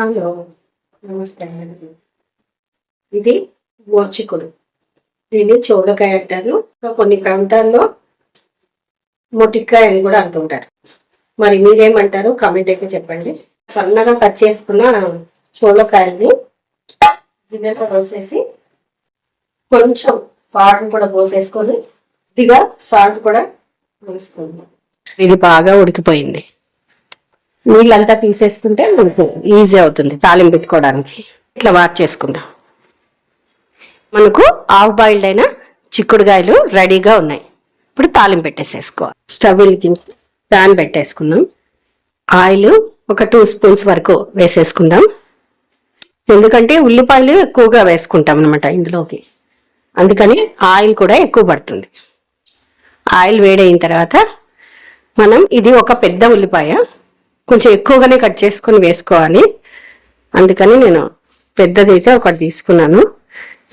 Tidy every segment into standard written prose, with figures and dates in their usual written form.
Hello, నమస్తే అండి. ఇది గోర్చిక్కుడు, దీన్ని చౌడకాయ అంటారు. కొన్ని ప్రాంతాల్లో మొటిక్కాయ అని కూడా అంటుంటారు. మరి మీరేమంటారు కామెంట్ అయితే చెప్పండి. సన్నగా కట్ చేసుకున్న చౌడకాయల్ని గిన్నెలో పోసేసి కొంచెం వాటర్ కూడా పోసేసుకొని కొద్దిగా సాల్ట్ కూడా వేసుకుందాం. ఇది బాగా ఉడికిపోయింది. నీళ్ళంతా తీసేసుకుంటే మనకు ఈజీ అవుతుంది తాలింపు పెట్టుకోవడానికి. ఇట్లా వాష్ చేసుకుందాం. మనకు హాఫ్ బాయిల్డ్ అయిన చిక్కుడుకాయలు రెడీగా ఉన్నాయి. ఇప్పుడు తాలింపు పెట్టేసేసుకోవాలి. స్టవ్ వెలిగించి ప్యాన్ పెట్టేసుకుందాం. ఆయిల్ ఒక 2 స్పూన్స్ వరకు వేసేసుకుందాం. ఎందుకంటే ఉల్లిపాయలు ఎక్కువగా వేసుకుంటాం అనమాట ఇందులోకి, అందుకని ఆయిల్ కూడా ఎక్కువ పడుతుంది. ఆయిల్ వేడైన తర్వాత మనం ఇది ఒక పెద్ద ఉల్లిపాయ కొంచెం ఎక్కువగానే కట్ చేసుకొని వేసుకోవాలి. అందుకని నేను పెద్దది అయితే ఒకటి తీసుకున్నాను.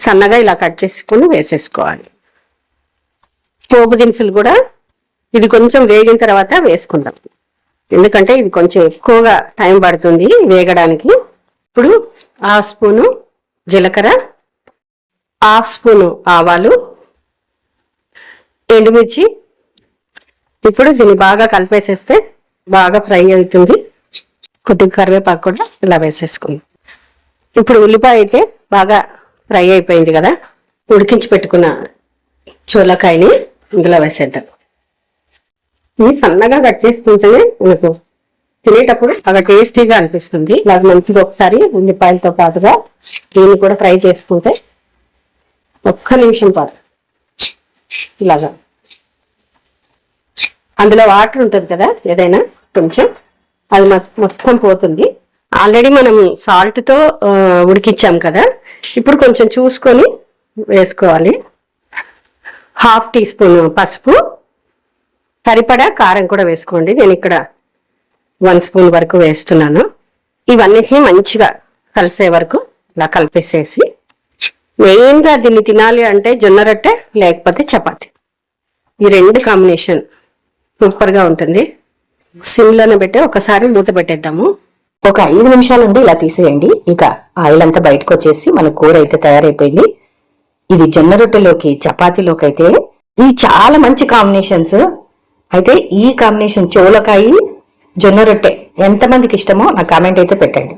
సన్నగా ఇలా కట్ చేసుకొని వేసేసుకోవాలి. పోపు దినుసులు కూడా ఇది కొంచెం వేగిన తర్వాత వేసుకుందాం, ఎందుకంటే ఇది కొంచెం ఎక్కువగా టైం పడుతుంది వేగడానికి. ఇప్పుడు 1/2 స్పూను జీలకర్ర, 1/2 స్పూను ఆవాలు, ఎండుమిర్చి. ఇప్పుడు దీన్ని బాగా కలిపేసేస్తే బాగా ఫ్రై అవుతుంది. కొద్దిగా కరివేపాకు కూడా ఇలా వేసేసుకుంది. ఇప్పుడు ఉల్లిపాయ అయితే బాగా ఫ్రై అయిపోయింది కదా, ఉడికించి పెట్టుకున్న చోలకాయని ఇందులో వేసేద్దాం. ఇది సన్నగా కట్ చేసుకుంటేనే మనకు తినేటప్పుడు బాగా టేస్టీగా అనిపిస్తుంది. ఇలాగ మంచిగా ఒకసారి ఉల్లిపాయలతో పాటుగా దీన్ని కూడా ఫ్రై చేసుకుంటే ఒక్క నిమిషం పాటు ఇలాగా. అందులో వాటర్ ఉంటుంది కదా, ఏదైనా కొంచెం అది మొత్తం పోతుంది. ఆల్రెడీ మనం సాల్ట్తో ఉడికించాం కదా, ఇప్పుడు కొంచెం చూసుకొని వేసుకోవాలి. 1/2 టీ స్పూన్ పసుపు, సరిపడా కారం కూడా వేసుకోండి. నేను ఇక్కడ 1 స్పూన్ వరకు వేస్తున్నాను. ఇవన్నిటిని మంచిగా కలిసే వరకు ఇలా కలిపేసేసి, మెయిన్గా దీన్ని తినాలి అంటే జొన్న రొట్టె లేకపోతే చపాతి, ఈ 2 కాంబినేషన్ సూపర్గా ఉంటుంది. సిమ్లోనే పెట్టి ఒకసారి మూత పెట్టేద్దాము. ఒక 5 నిమిషాల నుండి ఇలా తీసేయండి. ఇక ఆయిల్ అంతా బయటకు వచ్చేసి మన కూర అయితే తయారైపోయింది. ఇది జొన్న రొట్టెలోకి చపాతీలోకి అయితే ఇది చాలా మంచి కాంబినేషన్స్. అయితే ఈ కాంబినేషన్ చోలకాయ జొన్న రొట్టె ఎంతమందికి ఇష్టమో నా కామెంట్ అయితే పెట్టండి.